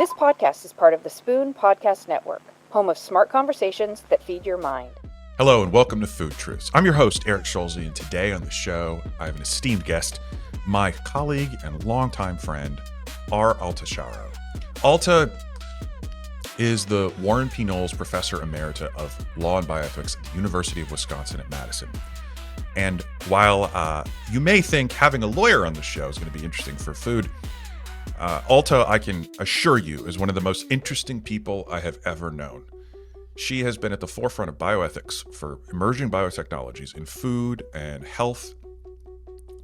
This podcast is part of the Spoon Podcast Network, home of smart conversations that feed your mind. Hello and welcome to Food Truths. I'm your host, Eric Scholze, and today on the show, I have an esteemed guest, my colleague and longtime friend, Alta Charo. Alta is the Warren P. Knowles Professor Emerita of Law and Bioethics at the University of Wisconsin at Madison. And while you may think having a lawyer on the show is going to be interesting for food, Alta, I can assure you, is one of the most interesting people I have ever known. She has been at the forefront of bioethics for emerging biotechnologies in food and health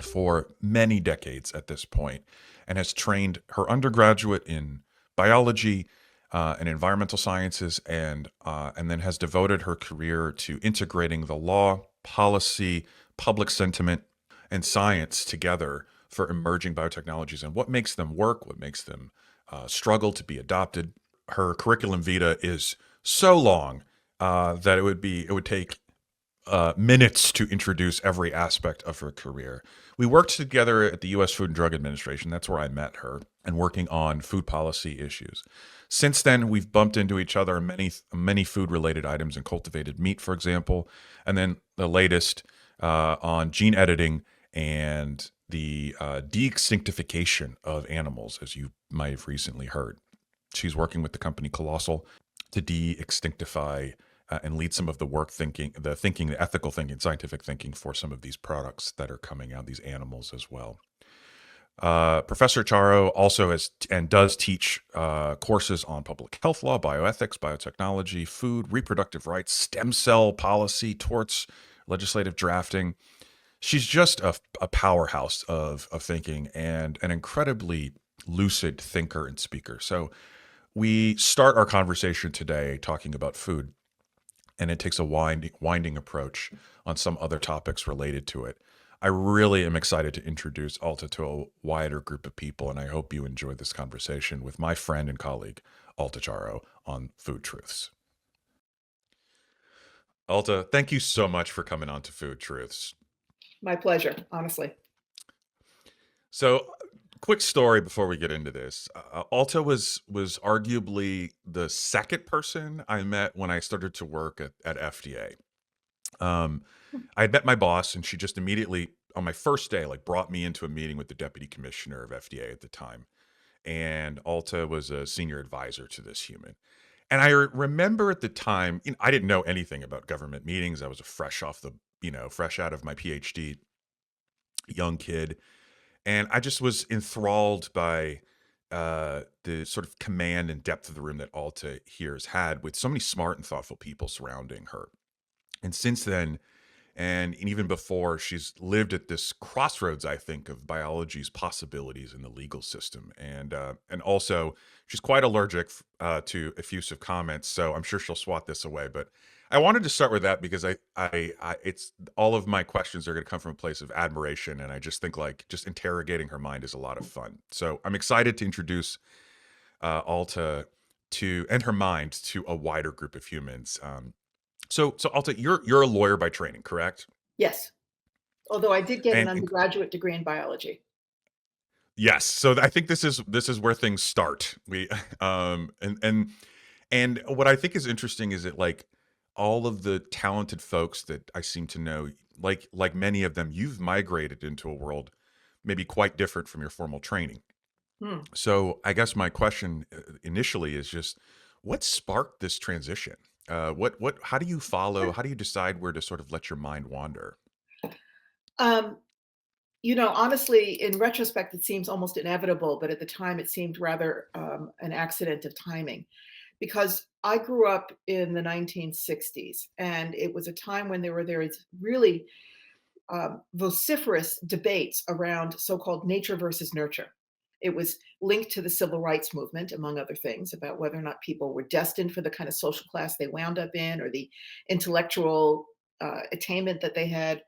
for many decades at this point, and has trained her undergraduate in biology and environmental sciences, and then has devoted her career to integrating the law, policy, public sentiment, and science together for emerging biotechnologies and what makes them work, what makes them struggle to be adopted. Her curriculum vitae is so long that it would take minutes to introduce every aspect of her career. We worked together at the U.S. Food and Drug Administration. That's where I met her, and working on food policy issues. Since then, we've bumped into each other on many food-related items and cultivated meat, for example, and then the latest on gene editing and the de-extinctification of animals, as you might have recently heard. She's working with the company Colossal to de-extinctify and lead some of the work the ethical thinking, scientific thinking for some of these products that are coming out, these animals as well. Professor Charo also does teach courses on public health law, bioethics, biotechnology, food, reproductive rights, stem cell policy, torts, legislative drafting. She's just a powerhouse of thinking and an incredibly lucid thinker and speaker. So we start our conversation today talking about food, and it takes a winding approach on some other topics related to it. I really am excited to introduce Alta to a wider group of people, and I hope you enjoy this conversation with my friend and colleague, Alta Charo, on Food Truths. Alta, thank you so much for coming on to Food Truths. My pleasure, honestly. So, quick story before we get into this. Alta was arguably the second person I met when I started to work at FDA. I had met my boss, and she just immediately, on my first day, brought me into a meeting with the deputy commissioner of FDA at the time. And Alta was a senior advisor to this human. And I remember at the time, I didn't know anything about government meetings. I was fresh out of my PhD, young kid. And I just was enthralled by the sort of command and depth of the room that Alta here has had, with so many smart and thoughtful people surrounding her. And since then, and even before, she's lived at this crossroads, I think, of biology's possibilities in the legal system. And also, she's quite allergic to effusive comments, so I'm sure she'll swat this away. But I wanted to start with that because it's all of my questions are going to come from a place of admiration, and I just think just interrogating her mind is a lot of fun. So I'm excited to introduce Alta and her mind to a wider group of humans. So Alta, you're a lawyer by training, correct? Yes. Although I did get an undergraduate degree in biology. Yes. So I think this is where things start. We and what I think is interesting is that all of the talented folks that I seem to know, like many of them, you've migrated into a world maybe quite different from your formal training. So I guess my question initially is just, what sparked this transition? How do you follow? How do you decide where to sort of let your mind wander? Honestly, in retrospect, it seems almost inevitable, but at the time it seemed rather an accident of timing, because I grew up in the 1960s, and it was a time when there was really vociferous debates around so-called nature versus nurture. It was linked to the civil rights movement, among other things, about whether or not people were destined for the kind of social class they wound up in, or the intellectual attainment that they had,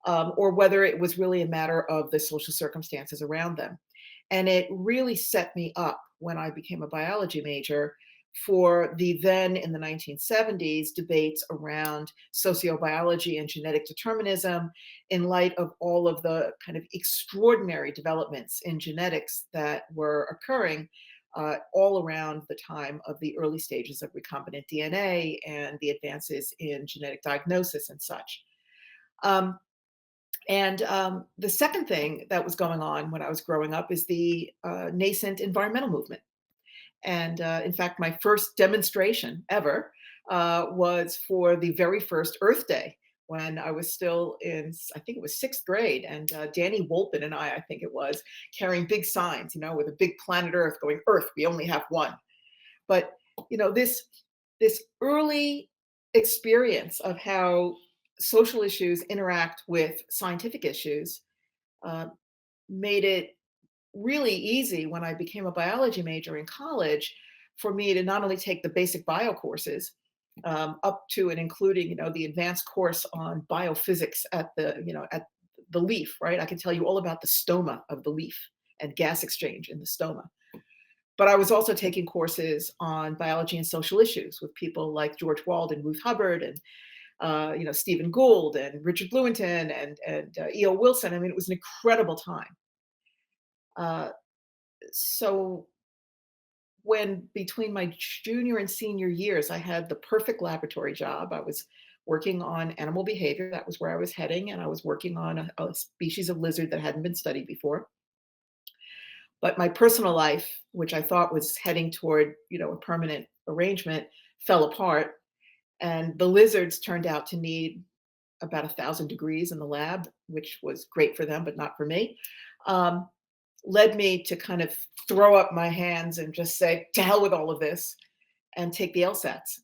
or whether it was really a matter of the social circumstances around them. And it really set me up when I became a biology major for the then, in the 1970s, debates around sociobiology and genetic determinism in light of all of the kind of extraordinary developments in genetics that were occurring all around the time of the early stages of recombinant DNA and the advances in genetic diagnosis and such. Um, and the second thing that was going on when I was growing up is the nascent environmental movement. And in fact, my first demonstration ever was for the very first Earth Day when I was still in, I think it was sixth grade. And Danny Wolpin and I think it was, carrying big signs, with a big planet Earth going, Earth, we only have one. But, this early experience of how social issues interact with scientific issues uh, made it really easy when I became a biology major in college for me to not only take the basic bio courses up to and including, the advanced course on biophysics at the leaf, right? I can tell you all about the stoma of the leaf and gas exchange in the stoma. But I was also taking courses on biology and social issues with people like George Wald and Ruth Hubbard and Stephen Gould and Richard Lewontin and E.O. Wilson. I mean, it was an incredible time. Uh, so when between my junior and senior years, I had the perfect laboratory job. I was working on animal behavior. That was where I was heading. And I was working on a species of lizard that hadn't been studied before. But my personal life, which I thought was heading toward, a permanent arrangement, fell apart. And the lizards turned out to need about 1,000 degrees in the lab, which was great for them, but not for me. Um, Led me to kind of throw up my hands and just say, to hell with all of this, and take the LSATs.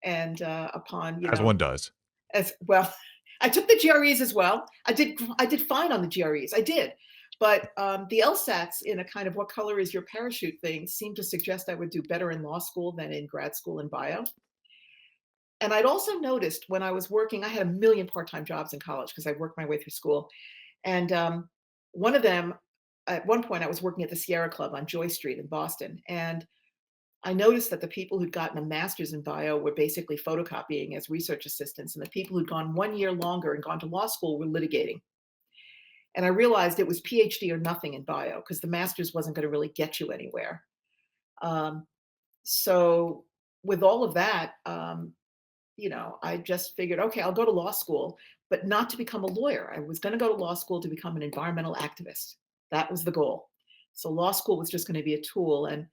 And upon, As one does. as well, I took the GREs as well. I did fine on the GREs. I did. But the LSATs in a kind of what color is your parachute thing seemed to suggest I would do better in law school than in grad school in bio. And I'd also noticed when I was working, I had a million part-time jobs in college because I worked my way through school. And one of them, at one point, I was working at the Sierra Club on Joy Street in Boston. And I noticed that the people who'd gotten a master's in bio were basically photocopying as research assistants. And the people who'd gone 1 year longer and gone to law school were litigating. And I realized it was PhD or nothing in bio because the master's wasn't going to really get you anywhere. So with all of that, I just figured, okay, I'll go to law school, but not to become a lawyer. I was going to go to law school to become an environmental activist. That was the goal. So law school was just going to be a tool. And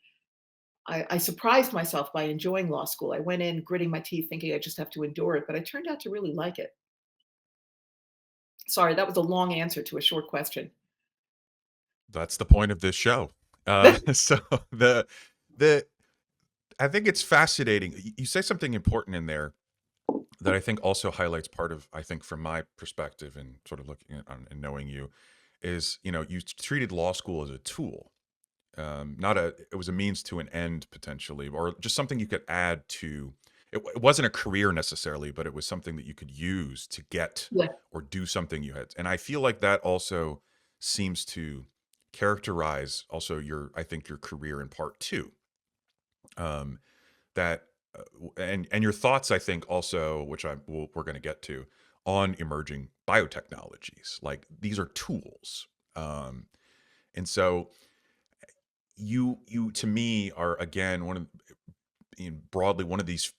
I surprised myself by enjoying law school. I went in gritting my teeth thinking I just have to endure it, but I turned out to really like it. Sorry, that was a long answer to a short question. That's the point of this show. So the I think it's fascinating. You say something important in there that I think also highlights part of, I think from my perspective and sort of looking at and knowing you is, you treated law school as a tool, not it was a means to an end potentially, or just something you could add to, it wasn't a career necessarily, but it was something that you could use to get Yeah. or do something you had. And I feel like that also seems to characterize also I think your career in part too. That and your thoughts, I think, also, which we're going to get to, on emerging biotechnologies. Like these are tools, and so you to me are again broadly one of these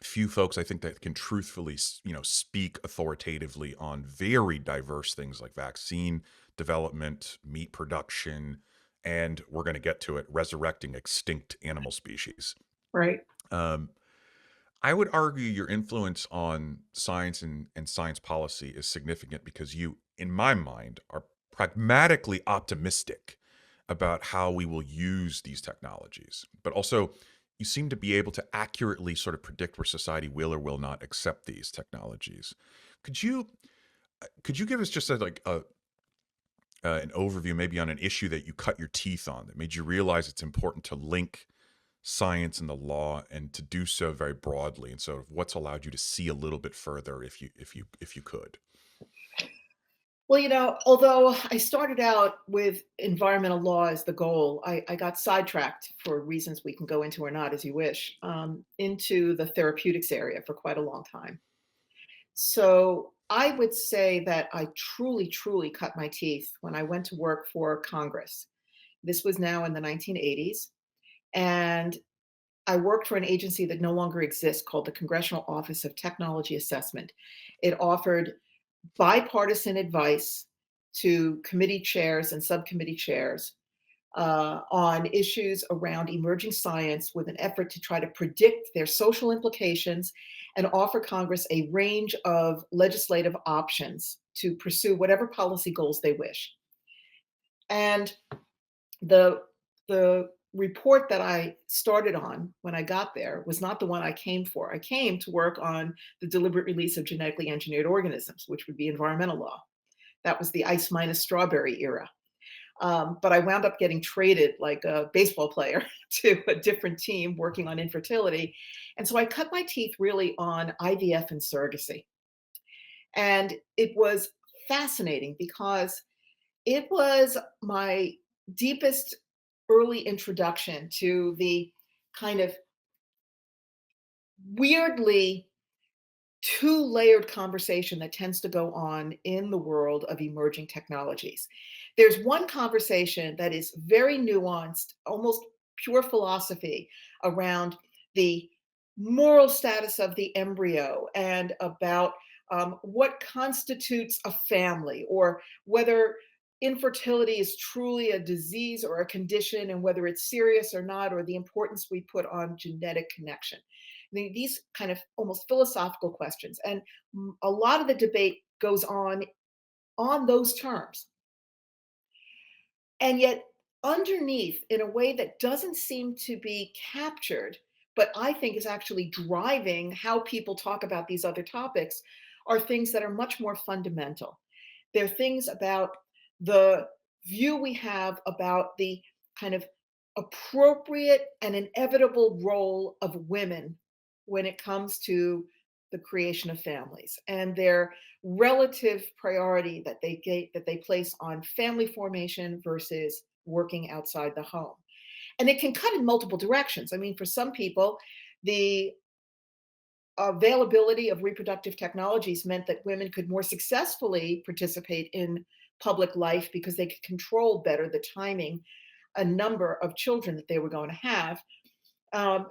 few folks I think that can truthfully speak authoritatively on very diverse things like vaccine development, meat production, and we're going to get to it, resurrecting extinct animal species. Right. Um, I would argue your influence on science and science policy is significant because you, in my mind, are pragmatically optimistic about how we will use these technologies. But also, you seem to be able to accurately sort of predict where society will or will not accept these technologies. Could you give us just an overview, maybe on an issue that you cut your teeth on that made you realize it's important to link science and the law and to do so very broadly, and so what's allowed you to see a little bit further if you could? Well, although I started out with environmental law as the goal, I got sidetracked for reasons we can go into or not as you wish, into the therapeutics area for quite a long time. So I would say that I truly, truly cut my teeth when I went to work for Congress This was now in the 1980s. And I worked for an agency that no longer exists called the Congressional Office of Technology Assessment. It offered bipartisan advice to committee chairs and subcommittee chairs on issues around emerging science with an effort to try to predict their social implications and offer Congress a range of legislative options to pursue whatever policy goals they wish. And the report that I started on when I got there was not the one I came for. I came to work on the deliberate release of genetically engineered organisms, which would be environmental law. That was the ice minus strawberry era. But I wound up getting traded like a baseball player to a different team working on infertility. And so I cut my teeth really on IVF and surrogacy. And it was fascinating because it was my deepest early introduction to the kind of weirdly two-layered conversation that tends to go on in the world of emerging technologies. There's one conversation that is very nuanced, almost pure philosophy around the moral status of the embryo and about what constitutes a family, or whether infertility is truly a disease or a condition, and whether it's serious or not, or the importance we put on genetic connection. These kind of almost philosophical questions. And a lot of the debate goes on those terms. And yet, underneath, in a way that doesn't seem to be captured, but I think is actually driving how people talk about these other topics, are things that are much more fundamental. They're things about the view we have about the kind of appropriate and inevitable role of women when it comes to the creation of families, and their relative priority that they place on family formation versus working outside the home. And it can cut in multiple directions. I mean, for some people, the availability of reproductive technologies meant that women could more successfully participate in public life because they could control better the timing, a number of children that they were going to have.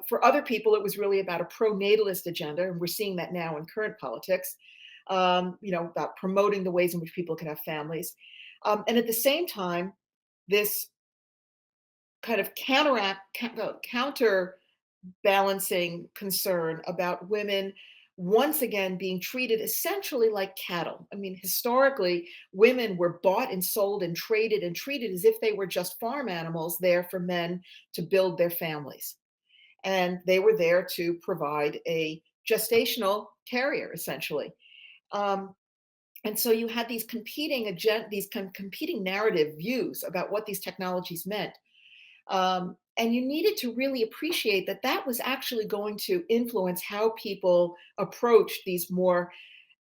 For other people, it was really about a pro-natalist agenda, and we're seeing that now in current politics. About promoting the ways in which people can have families, and at the same time, this kind of counterbalancing concern about women once again being treated essentially like cattle. I mean, historically, women were bought and sold and traded and treated as if they were just farm animals there for men to build their families. And they were there to provide a gestational carrier, essentially. Um, and so you had these competing narrative views about what these technologies meant. And you needed to really appreciate that that was actually going to influence how people approach these more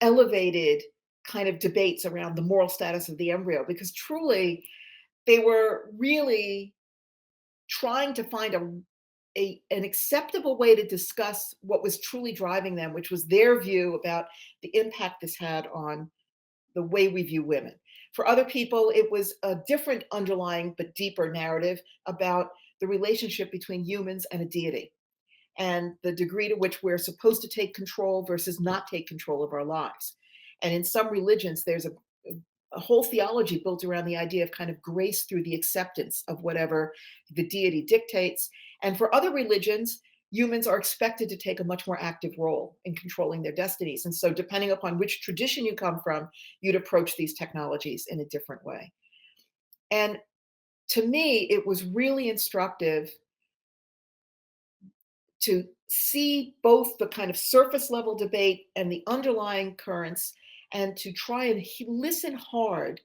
elevated kind of debates around the moral status of the embryo, because truly they were really trying to find an acceptable way to discuss what was truly driving them, which was their view about the impact this had on the way we view women. For other people, it was a different underlying but deeper narrative about the relationship between humans and a deity, and the degree to which we're supposed to take control versus not take control of our lives. And in some religions, there's a whole theology built around the idea of kind of grace through the acceptance of whatever the deity dictates. And for other religions, humans are expected to take a much more active role in controlling their destinies. And so, depending upon which tradition you come from, you'd approach these technologies in a different way. And to me, it was really instructive to see both the kind of surface level debate and the underlying currents, and to try and listen hard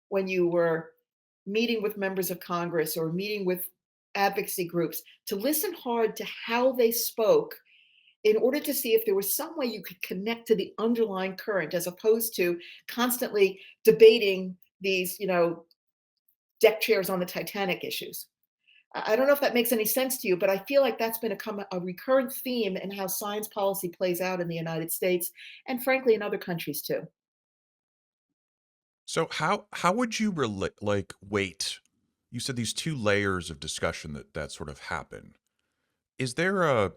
when you were meeting with members of Congress or meeting with advocacy groups, to listen hard to how they spoke in order to see if there was some way you could connect to the underlying current, as opposed to constantly debating these, deck chairs on the Titanic issues. I don't know if that makes any sense to you, but I feel like that's been a recurrent theme in how science policy plays out in the United States, and frankly in other countries too. So how would you weight you said these two layers of discussion that sort of happen. Is there a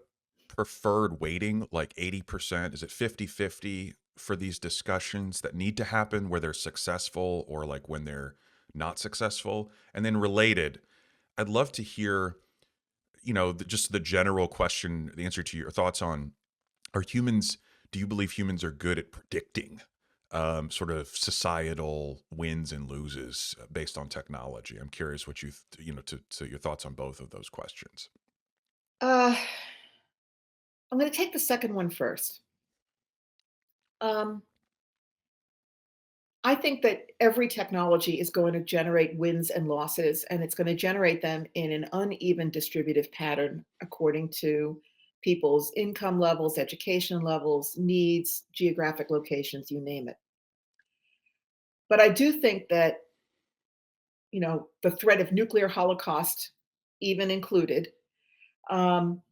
preferred weighting, like 80%? Is it 50-50 for these discussions that need to happen where they're successful or like when they're not successful? And then related, I'd love to hear, just the general question, the answer to your thoughts on, are humans, do you believe humans are good at predicting sort of societal wins and loses based on technology? I'm curious what to your thoughts on both of those questions. Uh, I'm going to take the second one first. Um, I think that every technology is going to generate wins and losses, and it's going to generate them in an uneven distributive pattern according to people's income levels, education levels, needs, geographic locations, you name it. But I do think that, the threat of nuclear holocaust, even included, um,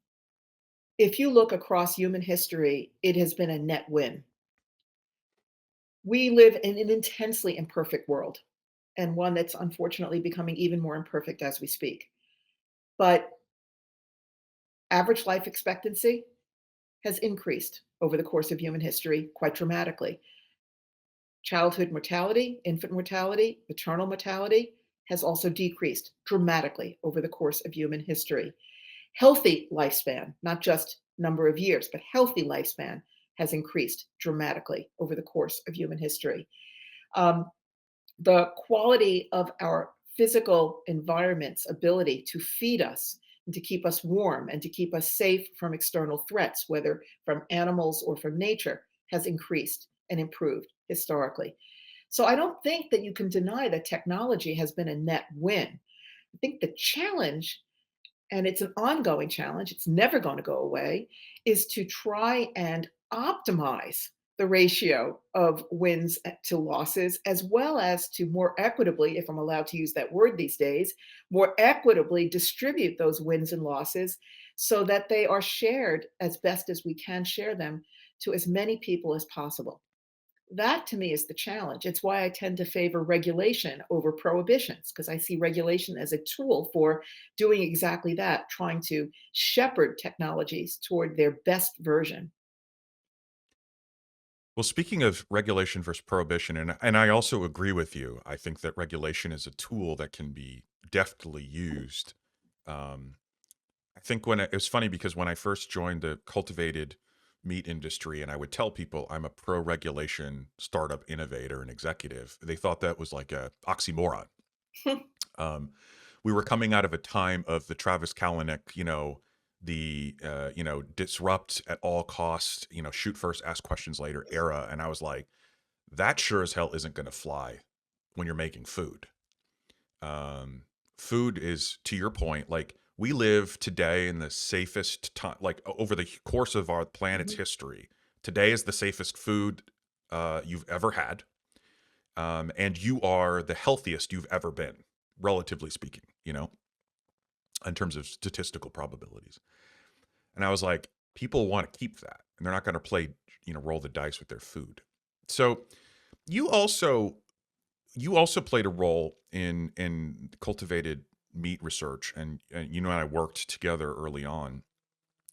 if you look across human history, it has been a net win. We live in an intensely imperfect world, and one that's unfortunately becoming even more imperfect as we speak. But average life expectancy has increased over the course of human history quite dramatically. Childhood mortality, infant mortality, maternal mortality has also decreased dramatically over the course of human history. Healthy lifespan, not just number of years, but healthy lifespan has increased dramatically over the course of human history. Um, the quality of our physical environment's ability to feed us and to keep us warm and to keep us safe from external threats, whether from animals or from nature, has increased and improved historically. So I don't think that you can deny that technology has been a net win. I think the challenge, and it's an ongoing challenge, it's never going to go away, is to try and optimize the ratio of wins to losses, as well as to more equitably, if I'm allowed to use that word these days, more equitably distribute those wins and losses so that they are shared as best as we can share them to as many people as possible. That to me is the challenge. It's why I tend to favor regulation over prohibitions, because I see regulation as a tool for doing exactly that, trying to shepherd technologies toward their best version. Well, speaking of regulation versus prohibition, and I also agree with you. I think that regulation is a tool that can be deftly used. Um, I think it was funny because when I first joined the cultivated meat industry, and I would tell people I'm a pro-regulation startup innovator and executive, they thought that was like a oxymoron. Um, we were coming out of a time of the Travis Kalanick, the disrupt at all costs, shoot first, ask questions later era, and I was like, that sure as hell isn't going to fly when you're making food. Um, Food is, to your point, like we live today in the safest time, like over the course of our planet's Mhm. history. Today is the safest food you've ever had, and you are the healthiest you've ever been, relatively speaking. In terms of statistical probabilities. And I was like, people want to keep that, and they're not going to play, roll the dice with their food. So you also you also played a role in cultivated meat research, and and I worked together early on.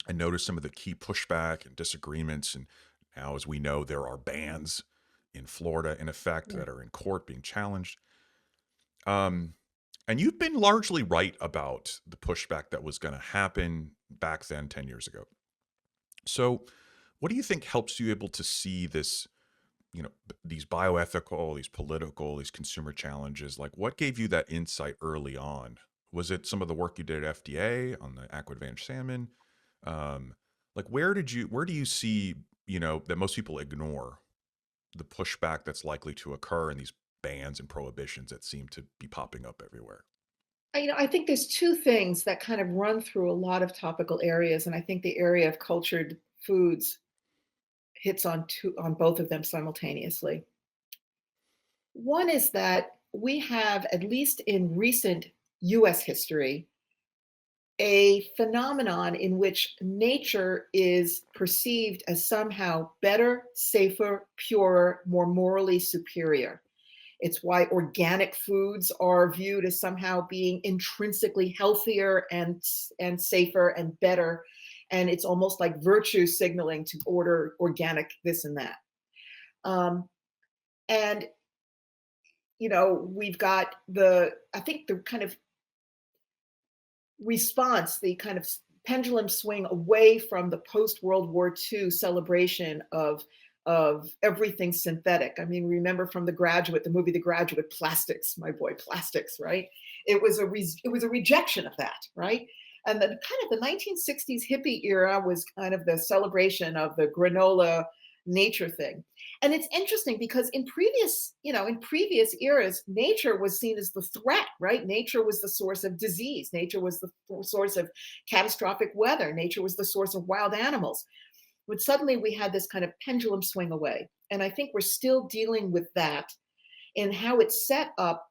I noticed some of the key pushback and disagreements, and now, as we know, there are bans in Florida in effect Yeah. that are in court being challenged. Um, and you've been largely right about the pushback that was going to happen back then, 10 years ago. So, what do you think helps you able to see this, these bioethical, these political, these consumer challenges? Like, what gave you that insight early on? Was it some of the work you did at FDA on the Aqua Advantage salmon? Um, like, where do you see, that most people ignore the pushback that's likely to occur in these bans and prohibitions that seem to be popping up everywhere? I think there's two things that kind of run through a lot of topical areas, and I think the area of cultured foods hits on both of them simultaneously. One is that we have, at least in recent US history, a phenomenon in which nature is perceived as somehow better, safer, purer, more morally superior. It's why organic foods are viewed as somehow being intrinsically healthier and safer and better. And it's almost like virtue signaling to order organic this and that. And we've got I think the kind of response, the kind of pendulum swing away from the post-World War II celebration of everything synthetic. I mean, remember from the movie The Graduate, plastics, my boy, plastics, right? It was a rejection of that, right? And the kind of the 1960s hippie era was kind of the celebration of the granola nature thing. And it's interesting because in previous eras, nature was seen as the threat, right? Nature was the source of disease. Nature was the source of catastrophic weather. Nature was the source of wild animals. But suddenly we had this kind of pendulum swing away. And I think we're still dealing with that in how it set up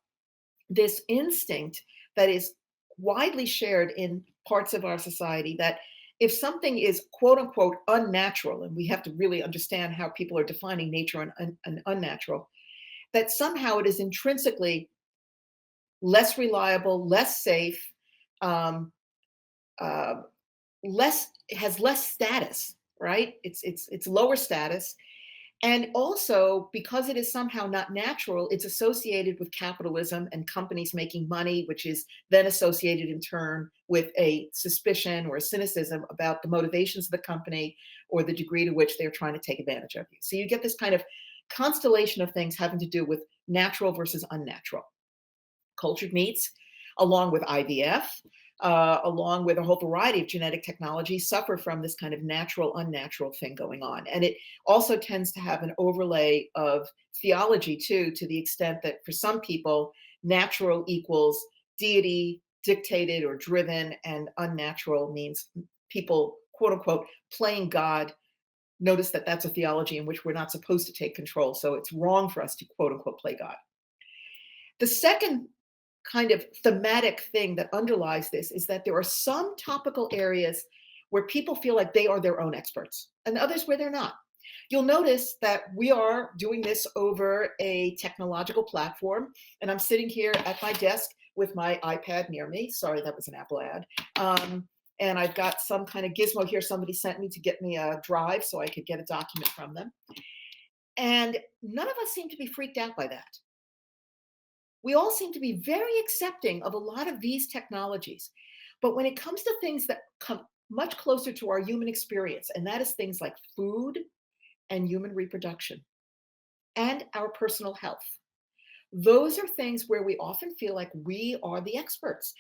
this instinct that is widely shared in parts of our society, that if something is quote unquote unnatural, and we have to really understand how people are defining nature and unnatural, that somehow it is intrinsically less reliable, less safe, um, uh, has less status, right? It's lower status. And also, because it is somehow not natural, it's associated with capitalism and companies making money, which is then associated in turn with a suspicion or a cynicism about the motivations of the company or the degree to which they're trying to take advantage of you. So you get this kind of constellation of things having to do with natural versus unnatural. Cultured meats, along with IVF, along with a whole variety of genetic technologies, suffer from this kind of natural, unnatural thing going on. And it also tends to have an overlay of theology, too, to the extent that for some people, natural equals deity dictated or driven, and unnatural means people, quote unquote, playing God. Notice that that's a theology in which we're not supposed to take control. So it's wrong for us to, quote unquote, play God. The second kind of thematic thing that underlies this is that there are some topical areas where people feel like they are their own experts and others where they're not. You'll notice that we are doing this over a technological platform, and I'm sitting here at my desk with my iPad near me. Sorry, that was an Apple ad. And I've got some kind of gizmo here somebody sent me to get me a drive so I could get a document from them. And none of us seem to be freaked out by that. We all seem to be very accepting of a lot of these technologies. But when it comes to things that come much closer to our human experience, and that is things like food and human reproduction and our personal health, those are things where we often feel like we are the experts.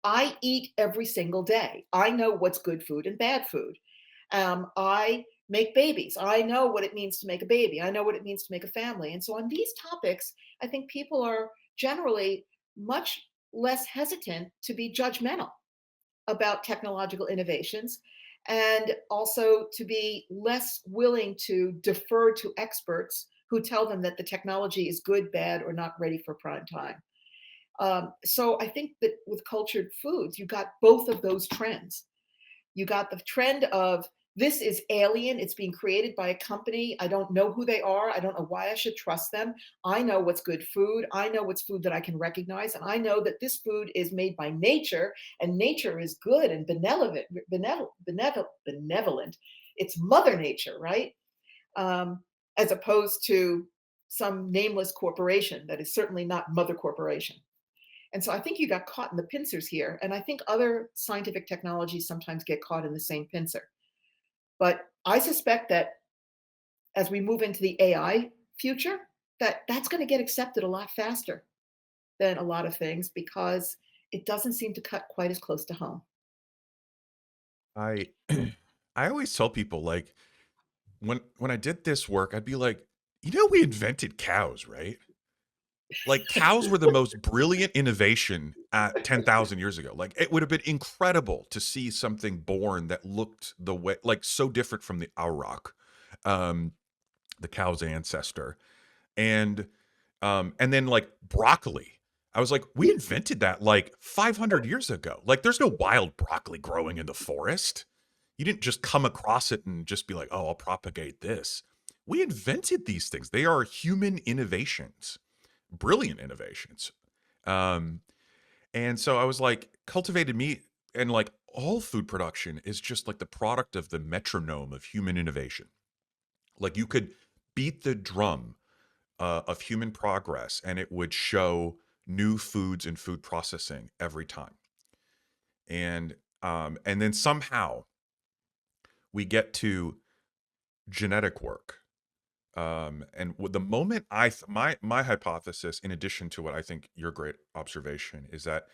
I eat every single day. I know what's good food and bad food. I make babies. I know what it means to make a baby. I know what it means to make a family. And so on these topics, I think people are generally much less hesitant to be judgmental about technological innovations, and also to be less willing to defer to experts who tell them that the technology is good, bad, or not ready for prime time. So I think that with cultured foods, you got both of those trends. You got the trend of this is alien. It's being created by a company. I don't know who they are. I don't know why I should trust them. I know what's good food. I know what's food that I can recognize. And I know that this food is made by nature, and nature is good and benevolent. It's Mother Nature, right? As opposed to some nameless corporation that is certainly not Mother Corporation. And so I think you got caught in the pincers here. And I think other scientific technologies sometimes get caught in the same pincer. But I suspect that as we move into the AI future, that's going to get accepted a lot faster than a lot of things because it doesn't seem to cut quite as close to home. I I always tell people, like, when I did this work, I'd be like, we invented cows, right? Like, cows were the most brilliant innovation at 10,000 years ago. Like, it would have been incredible to see something born that looked the way, like, so different from the auroch, um, the cow's ancestor. And then, like, broccoli. I was like, we invented that like 500 years ago. Like, there's no wild broccoli growing in the forest. You didn't just come across it and just be like, oh, I'll propagate this. We invented these things. They are human innovations. brilliant innovations. Um, and so I was like, cultivated meat and like all food production is just like the product of the metronome of human innovation. Like you could beat the drum of human progress and it would show new foods and food processing every time. And then somehow we get to genetic work. The moment my hypothesis, in addition to what I think your great observation, is that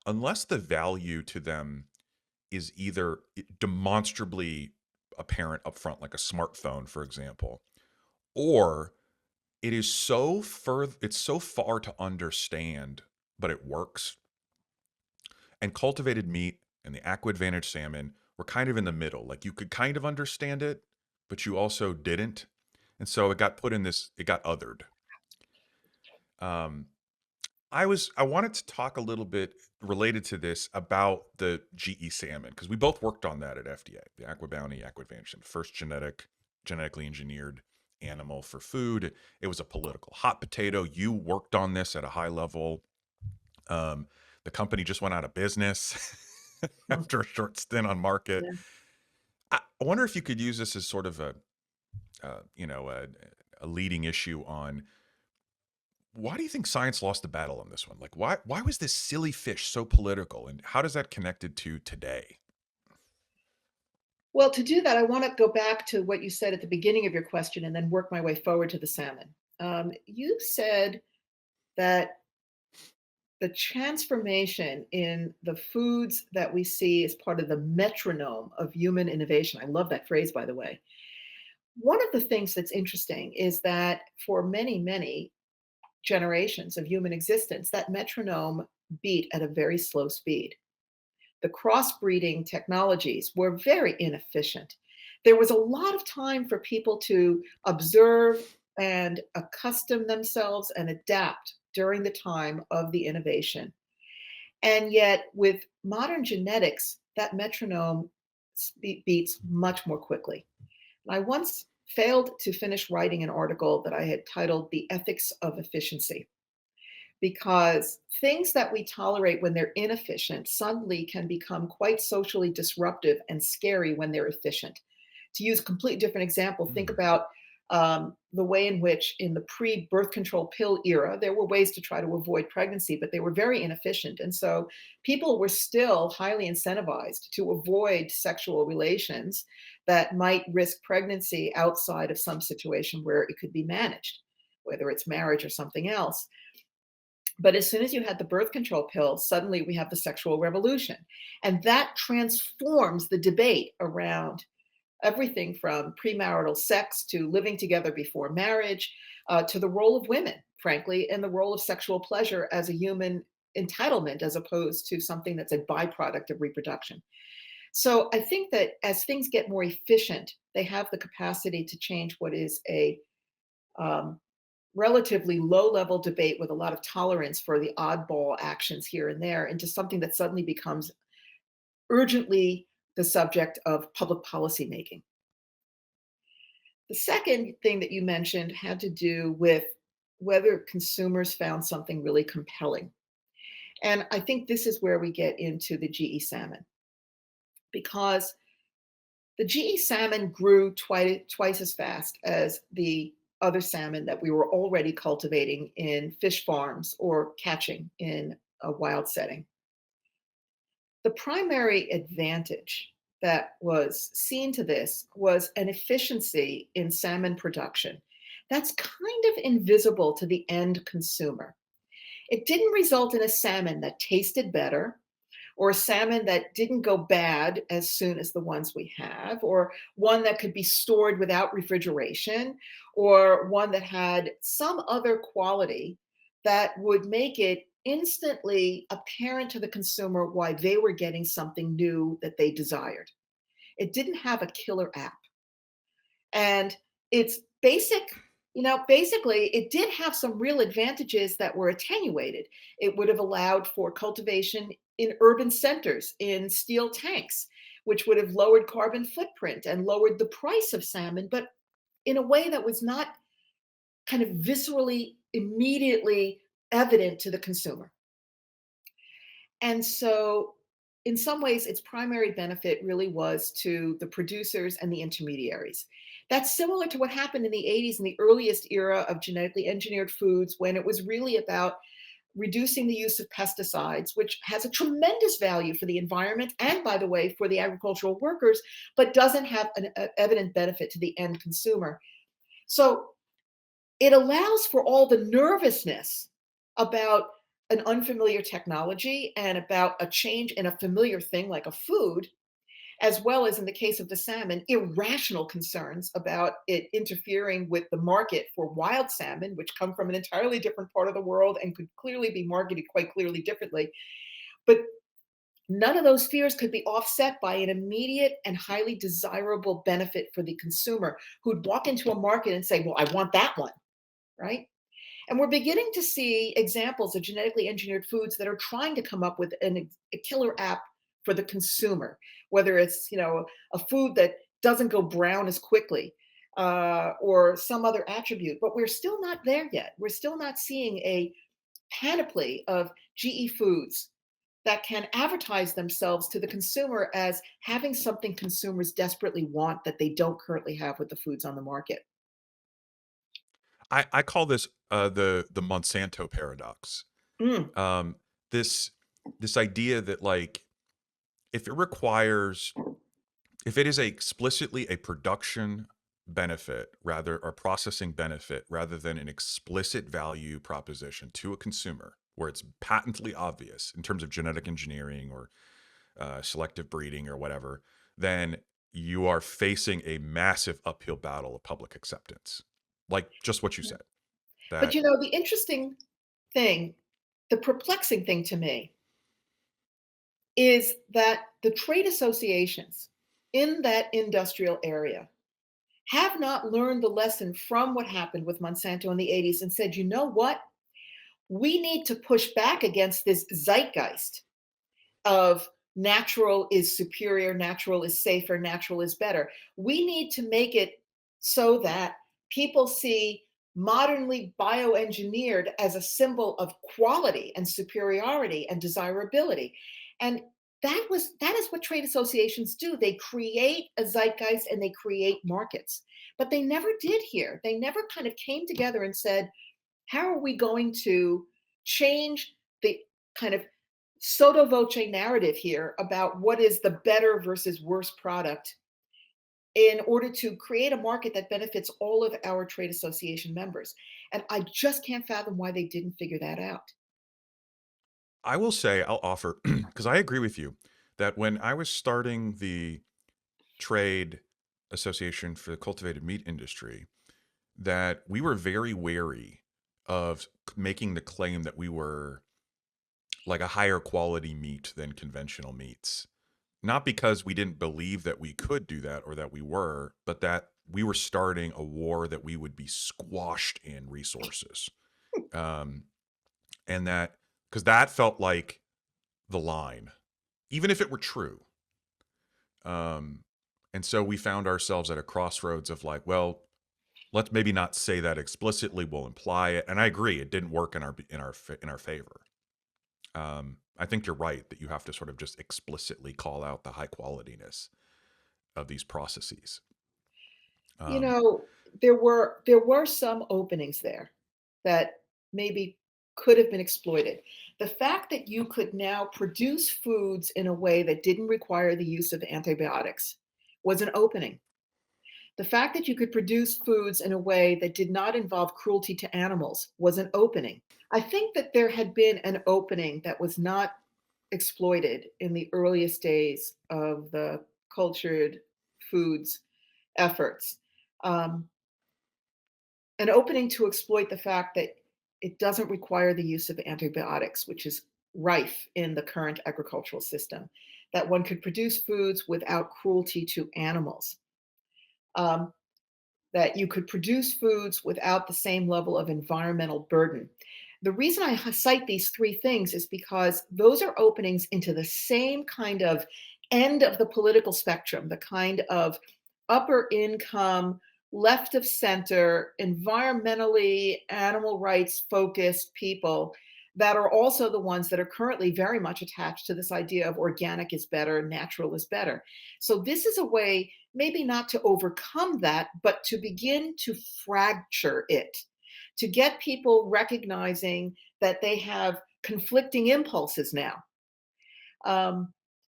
unless the value to them is either demonstrably apparent upfront, like a smartphone, for example, or it's so far to understand, but it works. And cultivated meat and the aqua advantage salmon were kind of in the middle. Like you could kind of understand it, but you also didn't. And so it got put in this, it got othered. Um, I wanted to talk a little bit related to this about the GE salmon because we both worked on that at FDA, the Aqua Bounty, Aqua Advantage, first genetically engineered animal for food. It was a political hot potato. You worked on this at a high level. The company just went out of business Mm, after a short stint on market. yeah. I wonder if you could use this as sort of a leading issue on why do you think science lost the battle on this one? Like, why was this silly fish so political, and how does that connected to today? Well, to do that, I want to go back to what you said at the beginning of your question and then work my way forward to the salmon. You said that the transformation in the foods that we see as part of the metronome of human innovation. I love that phrase, by the way. One of the things that's interesting is that for many, many generations of human existence, that metronome beat at a very slow speed. The crossbreeding technologies were very inefficient. There was a lot of time for people to observe and accustom themselves and adapt during the time of the innovation. And yet, with modern genetics, that metronome beats much more quickly. I once failed to finish writing an article that I had titled The Ethics of Efficiency, because things that we tolerate when they're inefficient suddenly can become quite socially disruptive and scary when they're efficient. To use a completely different example, think Mm, about the way in which, in the pre birth control pill era, there were ways to try to avoid pregnancy, but they were very inefficient. And so people were still highly incentivized to avoid sexual relations that might risk pregnancy outside of some situation where it could be managed, whether it's marriage or something else. But as soon as you had the birth control pill, suddenly we have the sexual revolution. And that transforms the debate around everything from premarital sex to living together before marriage, to the role of women, frankly, and the role of sexual pleasure as a human entitlement as opposed to something that's a byproduct of reproduction. So I think that as things get more efficient, they have the capacity to change what is a um, relatively low level debate with a lot of tolerance for the oddball actions here and there into something that suddenly becomes urgently the subject of public policy making. The second thing that you mentioned had to do with whether consumers found something really compelling. And I think this is where we get into the GE salmon, because the GE salmon grew twice as fast as the other salmon that we were already cultivating in fish farms or catching in a wild setting. The primary advantage that was seen to this was an efficiency in salmon production that's kind of invisible to the end consumer. It didn't result in a salmon that tasted better, or a salmon that didn't go bad as soon as the ones we have, or one that could be stored without refrigeration, or one that had some other quality that would make it instantly apparent to the consumer why they were getting something new that they desired. It didn't have a killer app. And it's basically, it did have some real advantages that were attenuated. It would have allowed for cultivation in urban centers in steel tanks, which would have lowered carbon footprint and lowered the price of salmon, but in a way that was not kind of viscerally, immediately evident to the consumer. And so, in some ways, its primary benefit really was to the producers and the intermediaries. That's similar to what happened in the 80s, in the earliest era of genetically engineered foods, when it was really about reducing the use of pesticides, which has a tremendous value for the environment and, by the way, for the agricultural workers, but doesn't have an evident benefit to the end consumer. So it allows for all the nervousness about an unfamiliar technology and about a change in a familiar thing like a food, as well as in the case of the salmon, irrational concerns about it interfering with the market for wild salmon, which come from an entirely different part of the world and could clearly be marketed quite clearly differently. But none of those fears could be offset by an immediate and highly desirable benefit for the consumer who'd walk into a market and say, well, I want that one, right? And we're beginning to see examples of genetically engineered foods that are trying to come up with a killer app for the consumer, whether it's a food that doesn't go brown as quickly or some other attribute. But we're still not there yet. We're still not seeing a panoply of GE foods that can advertise themselves to the consumer as having something consumers desperately want that they don't currently have with the foods on the market. I call this the Monsanto paradox. Mm, Um, this this idea that like if it requires if it is explicitly a production benefit rather or processing benefit rather than an explicit value proposition to a consumer where it's patently obvious in terms of genetic engineering or selective breeding or whatever, then you are facing a massive uphill battle of public acceptance. Like just what you yeah. said. But That the interesting thing, the perplexing thing to me is that the trade associations in that industrial area have not learned the lesson from what happened with Monsanto in the 80s and said, you know what? We need to push back against this zeitgeist of natural is superior, natural is safer, natural is better. We need to make it so that people see modernly bioengineered as a symbol of quality and superiority and desirability. And that is what trade associations do. They create a zeitgeist and they create markets. But they never did here. They never kind of came together and said, how are we going to change the kind of sotto voce narrative here about what is the better versus worse product in order to create a market that benefits all of our trade association members? And I just can't fathom why they didn't figure that out. I will say I'll offer because I agree with you that when I was starting the trade association for the cultivated meat industry, that we were very wary of making the claim that we were like a higher quality meat than conventional meats. Not because we didn't believe that we could do that or that we were, but that we were starting a war that we would be squashed in resources. Um, and that, because that felt like the line, even if it were true. Um, and so we found ourselves at a crossroads of like, well, let's maybe not say that explicitly. We'll imply it. And I agree, it didn't work in our favor. I think you're right that you have to sort of just explicitly call out the high qualityness of these processes. You Um, know, there were some openings there that maybe could have been exploited. The fact that you could now produce foods in a way that didn't require the use of antibiotics was an opening. The fact that you could produce foods in a way that did not involve cruelty to animals was an opening. I think that there had been an opening that was not exploited in the earliest days of the cultured foods efforts. Um, an opening to exploit the fact that it doesn't require the use of antibiotics, which is rife in the current agricultural system, that one could produce foods without cruelty to animals. Um, that you could produce foods without the same level of environmental burden. The reason I cite these three things is because those are openings into the same kind of end of the political spectrum, the kind of upper income, left of center, environmentally animal rights focused people that are also the ones that are currently very much attached to this idea of organic is better, natural is better. So this is a way maybe not to overcome that, but to begin to fracture it, to get people recognizing that they have conflicting impulses now. Um,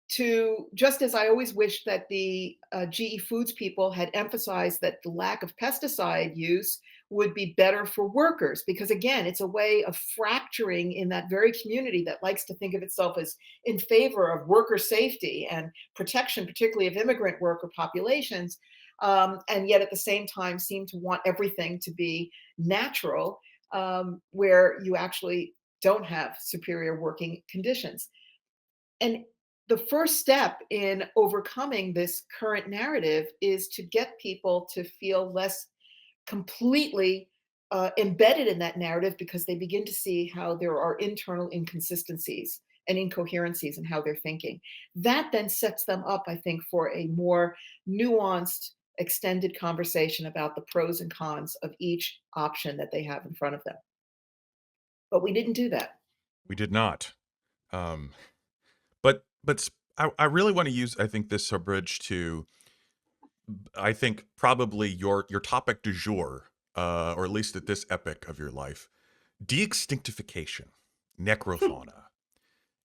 to just as I always wish that the GE Foods people had emphasized that the lack of pesticide use would be better for workers, because again, it's a way of fracturing in that very community that likes to think of itself as in favor of worker safety and protection, particularly of immigrant worker populations, and yet at the same time seem to want everything to be natural, where you actually don't have superior working conditions. And the first step in overcoming this current narrative is to get people to feel less completely embedded in that narrative, because they begin to see how there are internal inconsistencies and incoherencies in how they're thinking. That then sets them up, I think, for a more nuanced, extended conversation about the pros and cons of each option that they have in front of them. But we didn't do that. We did not. Um, but I really want to use, I think, this bridge to, I think, probably your topic du jour, or at least at this epoch of your life, de-extinctification, necrofauna.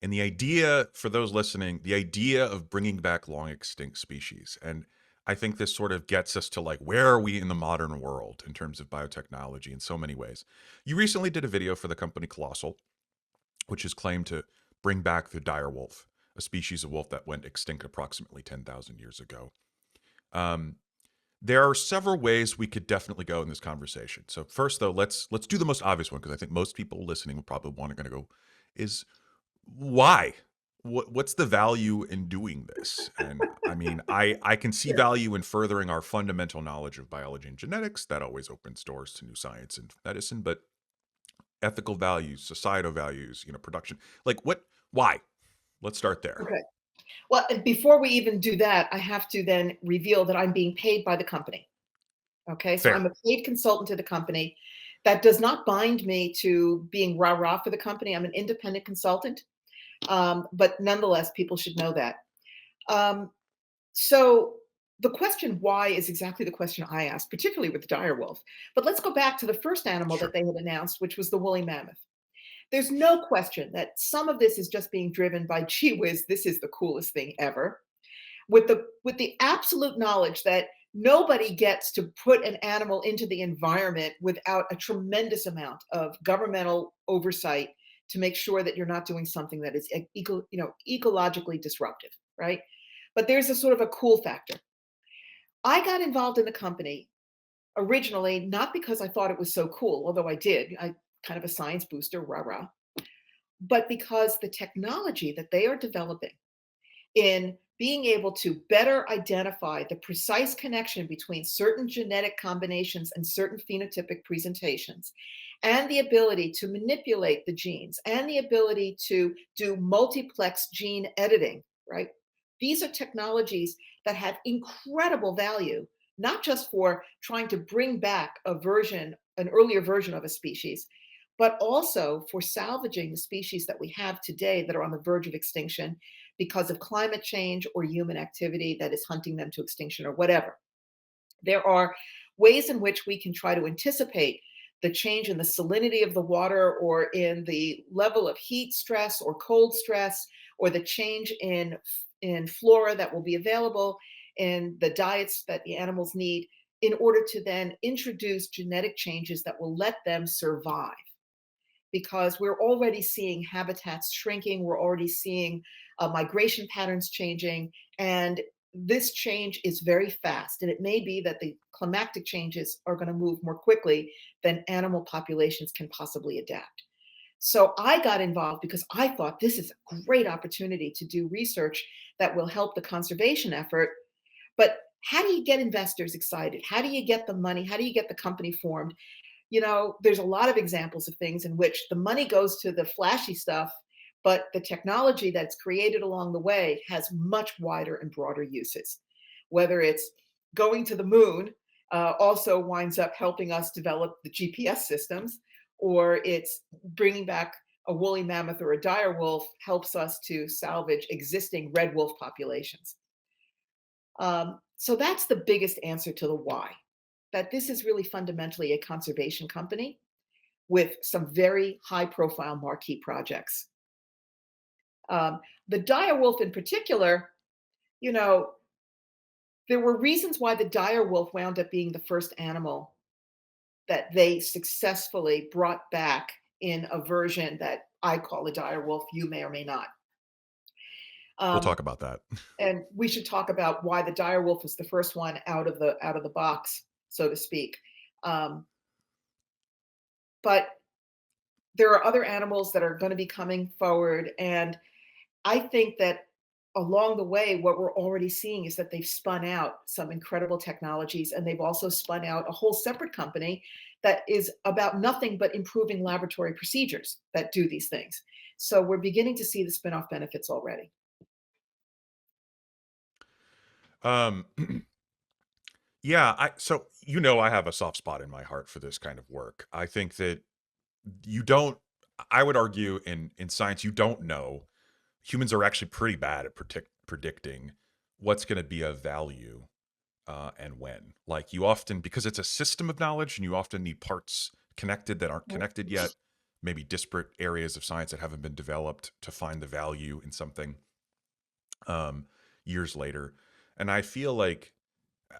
And the idea, for those listening, the idea of bringing back long extinct species. And I think this sort of gets us to, like, where are we in the modern world in terms of biotechnology in so many ways. You recently did a video for the company Colossal, which is claimed to bring back the dire wolf, a species of wolf that went extinct approximately 10,000 years ago. Um, there are several ways we could definitely go in this conversation. So first, though, let's do the most obvious one, because I think most people listening will probably want to go, is why? What's the value in doing this? And I mean, I can see value in furthering our fundamental knowledge of biology and genetics. That always opens doors to new science and medicine. But ethical values, societal values, production, like what? Why? Let's start there. Okay. Well, and before we even do that, I have to then reveal that I'm being paid by the company. Okay, so Fair. I'm a paid consultant to the company. That does not bind me to being rah-rah for the company. I'm an independent consultant, but nonetheless, people should know that. So the question why is exactly the question I asked, particularly with the direwolf. But let's go back to the first animal Sure. that they had announced, which was the woolly mammoth. There's no question that some of this is just being driven by, gee whiz, this is the coolest thing ever, with the absolute knowledge that nobody gets to put an animal into the environment without a tremendous amount of governmental oversight to make sure that you're not doing something that is ecologically disruptive, right? But there's a sort of a cool factor. I got involved in the company originally not because I thought it was so cool, although I did. I kind of a science booster, rah rah, but because the technology that they are developing in being able to better identify the precise connection between certain genetic combinations and certain phenotypic presentations, and the ability to manipulate the genes, and the ability to do multiplex gene editing, right? These are technologies that have incredible value, not just for trying to bring back an earlier version of a species, but also for salvaging the species that we have today that are on the verge of extinction because of climate change or human activity that is hunting them to extinction or whatever. There are ways in which we can try to anticipate the change in the salinity of the water, or in the level of heat stress or cold stress, or the change in flora that will be available in the diets that the animals need, in order to then introduce genetic changes that will let them survive. Because we're already seeing habitats shrinking, we're already seeing migration patterns changing, and this change is very fast. And it may be that the climatic changes are going to move more quickly than animal populations can possibly adapt. So I got involved because I thought this is a great opportunity to do research that will help the conservation effort. But how do you get investors excited? How do you get the money? How do you get the company formed? There's a lot of examples of things in which the money goes to the flashy stuff, but the technology that's created along the way has much wider and broader uses. Whether it's going to the moon also winds up helping us develop the GPS systems, or it's bringing back a woolly mammoth or a dire wolf helps us to salvage existing red wolf populations. So that's the biggest answer to the why, that this is really fundamentally a conservation company with some very high profile marquee projects. The dire wolf in particular, you know, there were reasons why the dire wolf wound up being the first animal that they successfully brought back in a version that I call a dire wolf. You may or may not. We'll Um, talk about that. and we should talk about why the dire wolf was the first one out of the box, so to speak. Um, but there are other animals that are going to be coming forward, and I think that along the way, what we're already seeing is that they've spun out some incredible technologies, and they've also spun out a whole separate company that is about nothing but improving laboratory procedures that do these things. So we're beginning to see the spin-off benefits already. Um, yeah, so I have a soft spot in my heart for this kind of work. I think that you don't. I would argue in science, you don't know. Humans are actually pretty bad at predicting what's going to be of value and when. Like you often, because it's a system of knowledge, and you often need parts connected that aren't connected yet. Maybe disparate areas of science that haven't been developed to find the value in something years later. And I feel like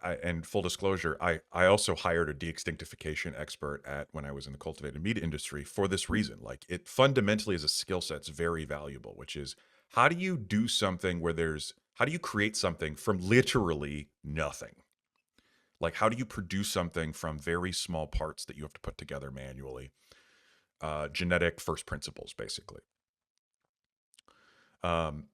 and full disclosure, I also hired a de-extinctification expert when I was in the cultivated meat industry for this reason. Like it fundamentally is a skill set's very valuable, which is how do you do something how do you create something from literally nothing? Like how do you produce something from very small parts that you have to put together manually? Genetic first principles, basically. Um,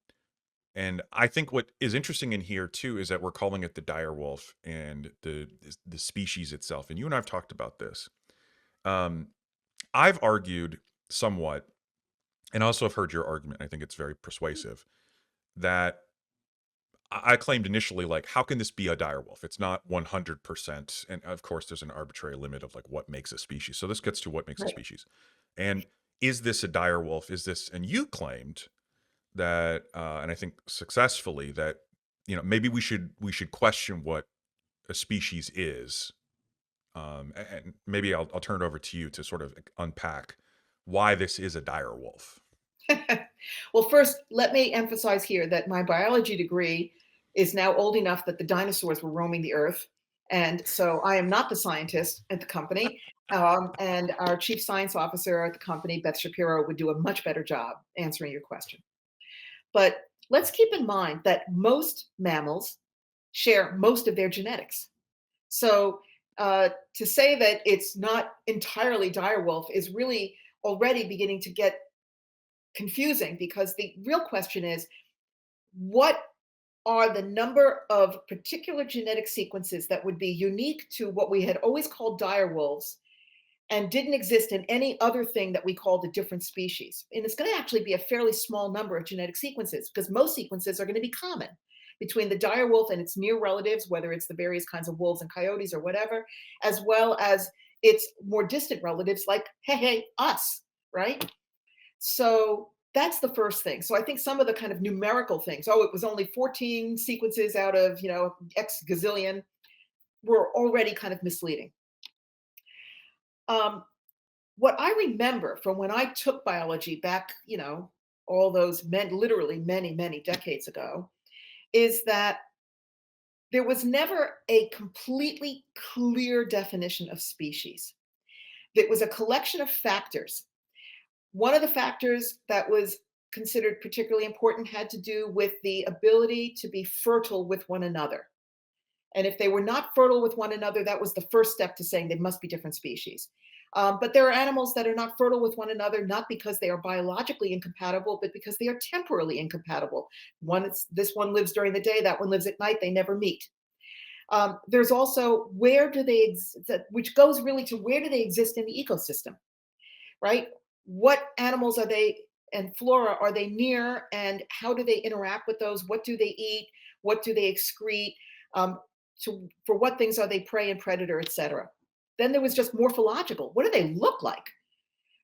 And I think what is interesting in here too is that we're calling it the dire wolf and the species itself. And you and I have talked about this. Um, I've argued somewhat, and also have heard your argument. I think it's very persuasive that I claimed initially, like, how can this be a dire wolf? It's not 100%. And of course, there's an arbitrary limit of like what makes a species. So this gets to what makes a Right. species. And is this a dire wolf? Is this, and you claimed that and I think successfully that maybe we should question what a species is, and maybe I'll turn it over to you to sort of unpack why this is a dire wolf. Well, first, let me emphasize here that my biology degree is now old enough that the dinosaurs were roaming the earth. And so I am not the scientist at the company. And our chief science officer at the company, Beth Shapiro, would do a much better job answering your question. But let's keep in mind that most mammals share most of their genetics. So to say that it's not entirely direwolf is really already beginning to get confusing, because the real question is, what are the number of particular genetic sequences that would be unique to what we had always called dire wolves and didn't exist in any other thing that we called a different species? And it's going to actually be a fairly small number of genetic sequences, because most sequences are going to be common between the dire wolf and its near relatives, whether it's the various kinds of wolves and coyotes or whatever, as well as its more distant relatives like, hey, us, right? So that's the first thing. So I think some of the kind of numerical things, oh, it was only 14 sequences out of, X gazillion, were already kind of misleading. Um, what I remember from when I took biology back, all those literally many, many decades ago, is that there was never a completely clear definition of species. It was a collection of factors. One of the factors that was considered particularly important had to do with the ability to be fertile with one another. And if they were not fertile with one another, that was the first step to saying they must be different species. But there are animals that are not fertile with one another, not because they are biologically incompatible, but because they are temporally incompatible. This one lives during the day, that one lives at night, they never meet. There's also where do they exist, which goes really to where do they exist in the ecosystem, right? What animals are they and flora are they near, and how do they interact with those? What do they eat? What do they excrete? for what things are they prey and predator, etc. Then there was just morphological. What do they look like,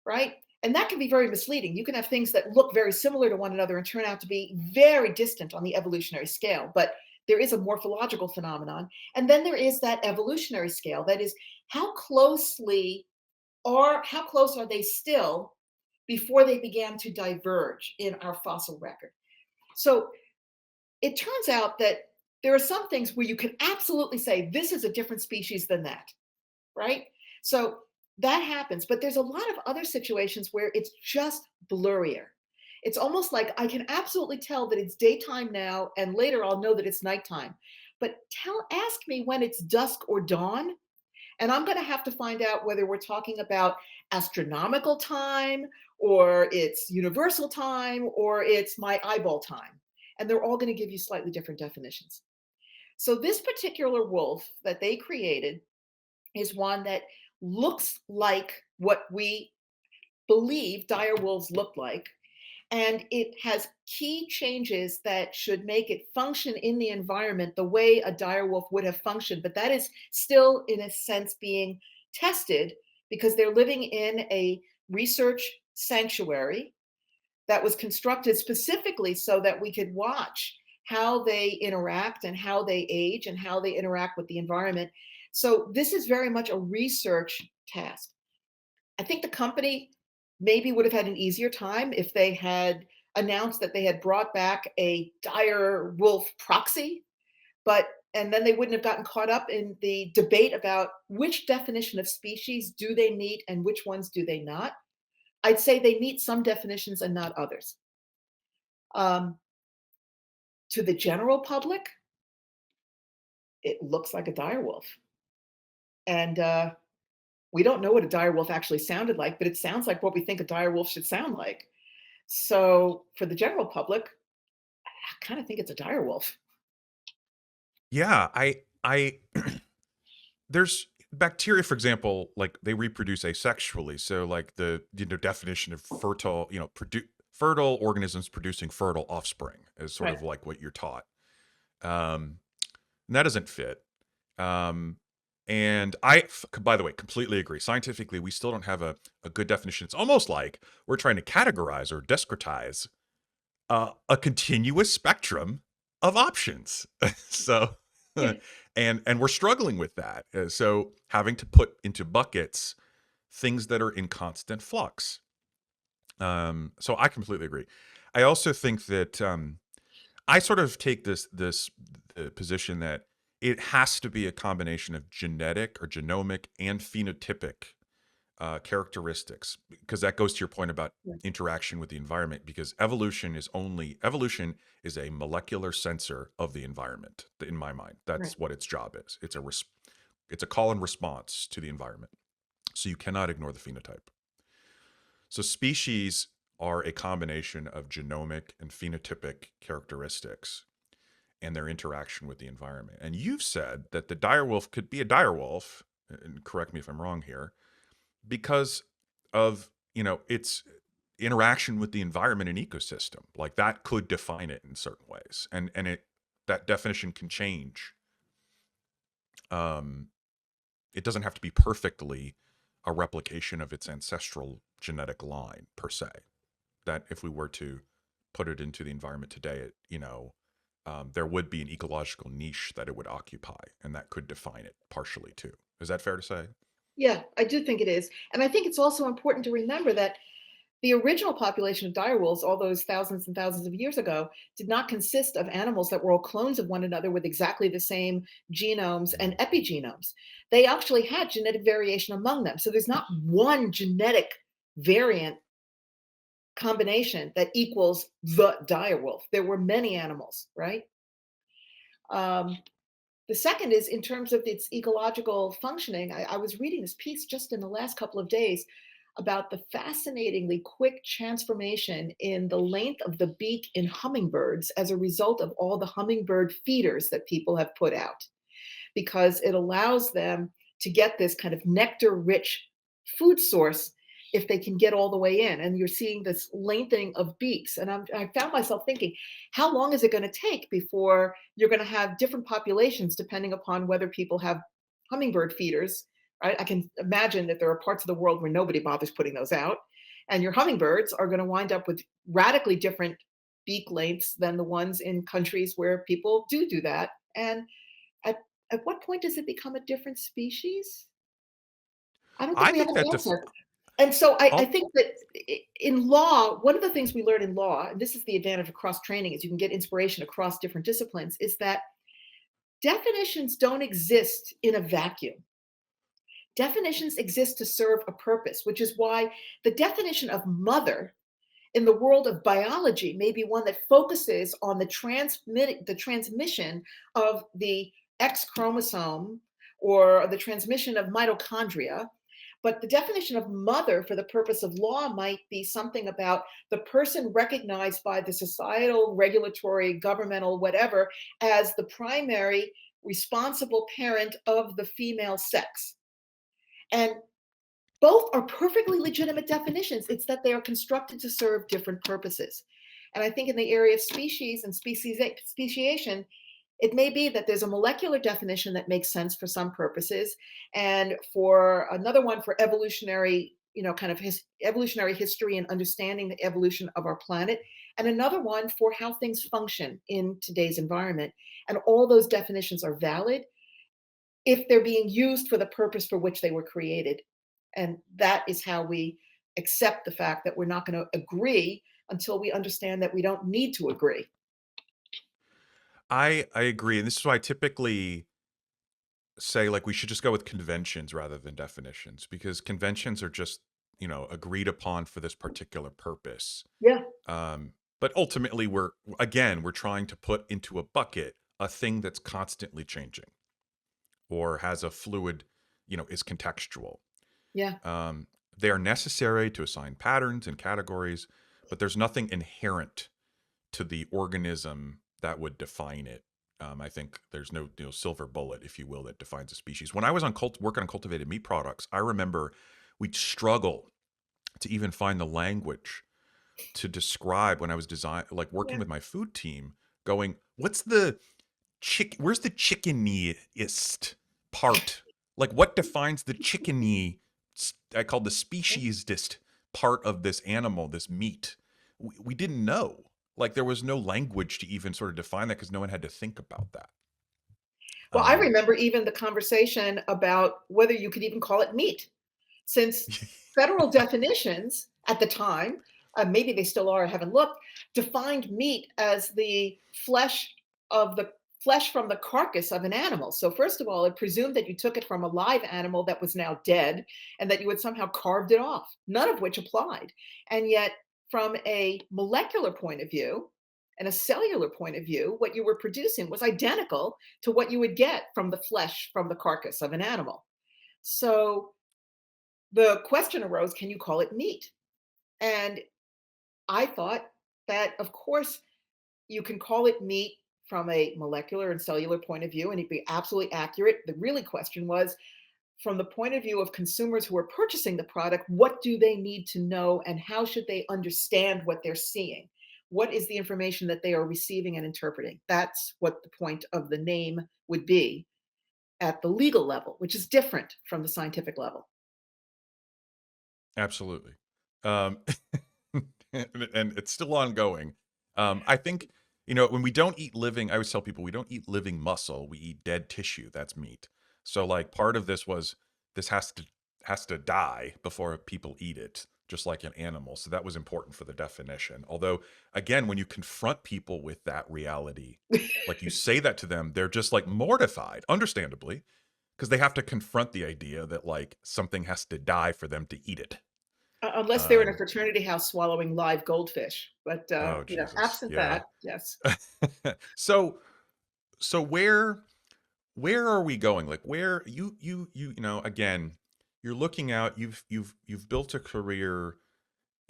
right? And that can be very misleading. You can have things that look very similar to one another and turn out to be very distant on the evolutionary scale. But there is a morphological phenomenon. And then there is that evolutionary scale. That is, how close are they still before they began to diverge in our fossil record? So it turns out that there are some things where you can absolutely say this is a different species than that, right? So that happens, but there's a lot of other situations where it's just blurrier. It's almost like I can absolutely tell that it's daytime now, and later I'll know that it's nighttime. But ask me when it's dusk or dawn, and I'm going to have to find out whether we're talking about astronomical time, or it's universal time, or it's my eyeball time. And they're all going to give you slightly different definitions. So this particular wolf that they created is one that looks like what we believe dire wolves look like. And it has key changes that should make it function in the environment the way a dire wolf would have functioned. But that is still, in a sense, being tested because they're living in a research sanctuary that was constructed specifically so that we could watch how they interact and how they age and how they interact with the environment. So this is very much a research task. I think the company maybe would have had an easier time if they had announced that they had brought back a dire wolf proxy, and then they wouldn't have gotten caught up in the debate about which definition of species do they meet and which ones do they not. I'd say they meet some definitions and not others. To the general public, it looks like a dire wolf. And we don't know what a dire wolf actually sounded like, but it sounds like what we think a dire wolf should sound like. So for the general public, I kind of think it's a dire wolf. Yeah, I there's bacteria, for example, like they reproduce asexually. So like the definition of fertile, fertile organisms producing fertile offspring is sort Right. of like what you're taught. And that doesn't fit. And by the way, completely agree. Scientifically, we still don't have a good definition. It's almost like we're trying to categorize or discretize a continuous spectrum of options. So, Yeah. and we're struggling with that. So having to put into buckets things that are in constant flux. So I completely agree. I also think that I sort of take this position that it has to be a combination of genetic or genomic and phenotypic characteristics, because that goes to your point about Yeah. interaction with the environment. Because evolution is a molecular sensor of the environment. In my mind, Right. that's what its job is. It's a call and response to the environment. So you cannot ignore the phenotype. So species are a combination of genomic and phenotypic characteristics and their interaction with the environment. And you've said that the dire wolf could be a dire wolf, and correct me if I'm wrong here, because of, its interaction with the environment and ecosystem. Like that could define it in certain ways. And that definition can change. It doesn't have to be perfectly a replication of its ancestral genetic line per se. That if we were to put it into the environment today, there would be an ecological niche that it would occupy, and that could define it partially too. Is that fair to say? Yeah, I do think it is. And I think it's also important to remember that the original population of dire wolves, all those thousands and thousands of years ago, did not consist of animals that were all clones of one another with exactly the same genomes and epigenomes. They actually had genetic variation among them. So there's not one genetic variant combination that equals the dire wolf. There were many animals, right? The second is in terms of its ecological functioning. I was reading this piece just in the last couple of days about the fascinatingly quick transformation in the length of the beak in hummingbirds as a result of all the hummingbird feeders that people have put out, because it allows them to get this kind of nectar rich food source if they can get all the way in. And you're seeing this lengthening of beaks. And I found myself thinking, how long is it going to take before you're going to have different populations depending upon whether people have hummingbird feeders, right? I can imagine that there are parts of the world where nobody bothers putting those out. And your hummingbirds are going to wind up with radically different beak lengths than the ones in countries where people do that. And at, at what point does it become a different species? I don't think I we have think an that answer. And so I I'll, think that in law, one of the things we learn in law, and this is the advantage of cross training, is you can get inspiration across different disciplines, is that definitions don't exist in a vacuum. Definitions exist to serve a purpose, which is why the definition of mother in the world of biology may be one that focuses on the transmission of the X chromosome or the transmission of mitochondria. But the definition of mother for the purpose of law might be something about the person recognized by the societal, regulatory, governmental, whatever, as the primary responsible parent of the female sex. And both are perfectly legitimate definitions. It's that they are constructed to serve different purposes. And I think in the area of species and speciation, it may be that there's a molecular definition that makes sense for some purposes, and for another one for evolutionary, kind of evolutionary history and understanding the evolution of our planet, and another one for how things function in today's environment. And all those definitions are valid if they're being used for the purpose for which they were created. And that is how we accept the fact that we're not going to agree until we understand that we don't need to agree. I agree, and this is why I typically say like we should just go with conventions rather than definitions, because conventions are just agreed upon for this particular purpose. Yeah. But ultimately, we're trying to put into a bucket a thing that's constantly changing or has a fluid, is contextual. Yeah. They are necessary to assign patterns and categories, but there's nothing inherent to the organism that would define it. I think there's no silver bullet, if you will, that defines a species. When I was working on cultivated meat products, I remember we'd struggle to even find the language to describe when I was working Yeah. with my food team, going, what's the where's the chickeniest part? Like what defines the chickeny? I called the speciesist part of this animal, this meat. We didn't know. Like there was no language to even sort of define that because no one had to think about that. Well, I Um, remember even the conversation about whether you could even call it meat, since federal definitions at the time, maybe they still are, I haven't looked, defined meat as the flesh from the carcass of an animal. So first of all, it presumed that you took it from a live animal that was now dead and that you had somehow carved it off, none of which applied. And yet, from a molecular point of view and a cellular point of view, what you were producing was identical to what you would get from the flesh from the carcass of an animal. So the question arose, can you call it meat? And I thought that, of course, you can call it meat from a molecular and cellular point of view, and it'd be absolutely accurate. The really question was, from the point of view of consumers who are purchasing the product, what do they need to know and how should they understand what they're seeing? What is the information that they are receiving and interpreting? That's what the point of the name would be at the legal level, which is different from the scientific level. Absolutely. Um, and it's still ongoing. I think, when we don't eat living, I always tell people we don't eat living muscle, we eat dead tissue. That's meat. So like part of this was this has to die before people eat it, just like an animal. So that was important for the definition. Although again, when you confront people with that reality, like you say that to them, they're just like mortified, understandably, because they have to confront the idea that like something has to die for them to eat it. Unless they're in a Um, fraternity house swallowing live goldfish. But, oh Jesus, absent yeah. that, yes. So so where are we going? Like where again, you're looking out, you've built a career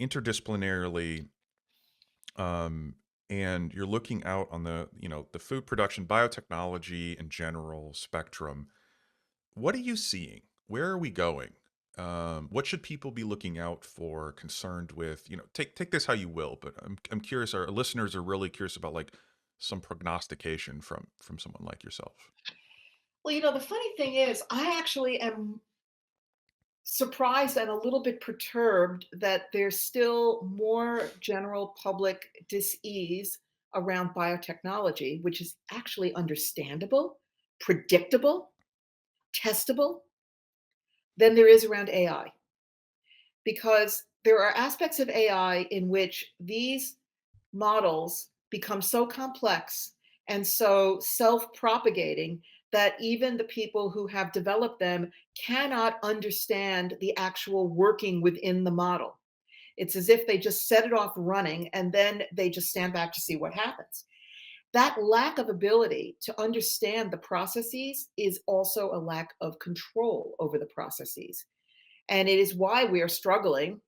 interdisciplinarily, um, and you're looking out on the food production, biotechnology and general spectrum. What are you seeing? Where are we going? what should people be looking out for, concerned with? Take this how you will, but I'm curious. Our listeners are really curious about like some prognostication from someone like yourself. Well, the funny thing is, I actually am surprised and a little bit perturbed that there's still more general public dis-ease around biotechnology, which is actually understandable, predictable, testable, than there is around AI. Because there are aspects of AI in which these models become so complex and so self-propagating that even the people who have developed them cannot understand the actual working within the model. It's as if they just set it off running and then they just stand back to see what happens. That lack of ability to understand the processes is also a lack of control over the processes. And it is why we are struggling,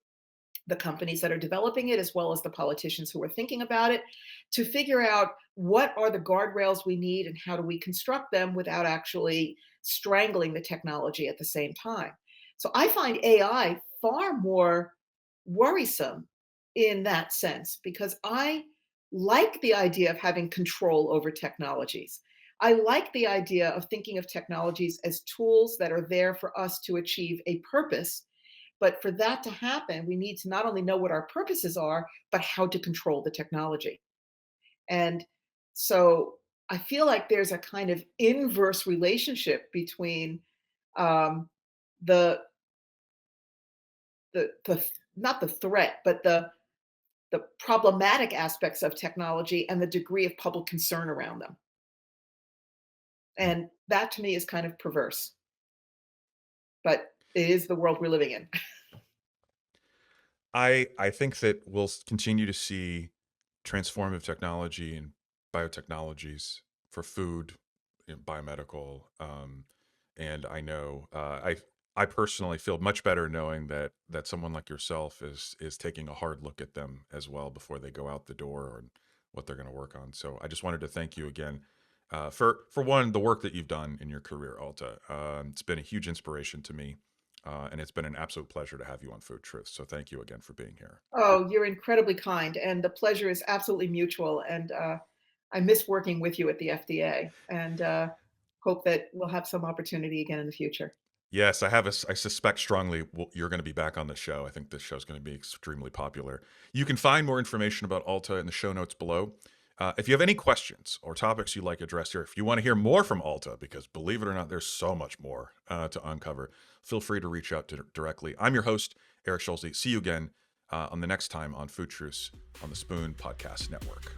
the companies that are developing it, as well as the politicians who are thinking about it, to figure out what are the guardrails we need and how do we construct them without actually strangling the technology at the same time. So I find AI far more worrisome in that sense because I like the idea of having control over technologies. I like the idea of thinking of technologies as tools that are there for us to achieve a purpose. But for that to happen, we need to not only know what our purposes are, but how to control the technology. And so I feel like there's a kind of inverse relationship between um, the the not the threat, but the problematic aspects of technology and the degree of public concern around them. And that to me is kind of perverse, but it is the world we're living in. I think that we'll continue to see transformative technology and biotechnologies for food, biomedical, and I know I personally feel much better knowing that someone like yourself is taking a hard look at them as well before they go out the door and what they're going to work on. So I just wanted to thank you again for one, the work that you've done in your career, Alta. It's been a huge inspiration to me. And it's been an absolute pleasure to have you on Food Truth. So thank you again for being here. Oh, you're incredibly kind, and the pleasure is absolutely mutual. And I miss working with you at the FDA, and hope that we'll have some opportunity again in the future. Yes, I suspect strongly you're going to be back on the show. I think this show is going to be extremely popular. You can find more information about Alta in the show notes below. If you have any questions or topics you'd like addressed here, if you want to hear more from Alta, because believe it or not, there's so much more to uncover, feel free to reach out directly. I'm your host, Eric Schulze. See you again on the next time on Food Truths on the Spoon Podcast Network.